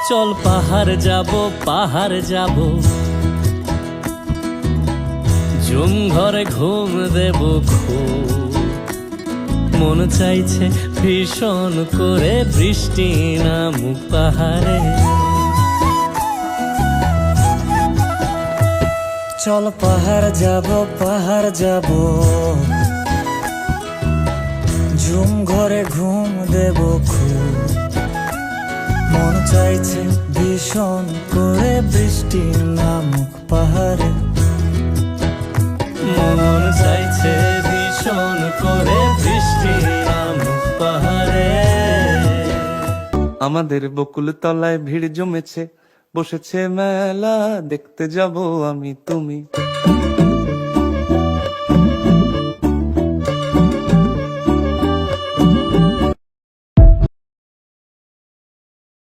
চল পাহাড় যাব ঝুম ঘরে ঘুম দেব খুব মন চাইছে ভীষণ করে বৃষ্টি নামুক পাহাড়ে। চল পাহাড় যাব ঝুম ঘরে ঘুম দেব খুব মন চাইছে ভীষণ করে বৃষ্টি নামুক পাহাড়ে। মন চাইছে ভীষণ করে বৃষ্টি নামুক পাহাড়ে। আমাদের বকুল তলায় ভিড় জমেছে, বসেছে মেলা, দেখতে যাব আমি তুমি।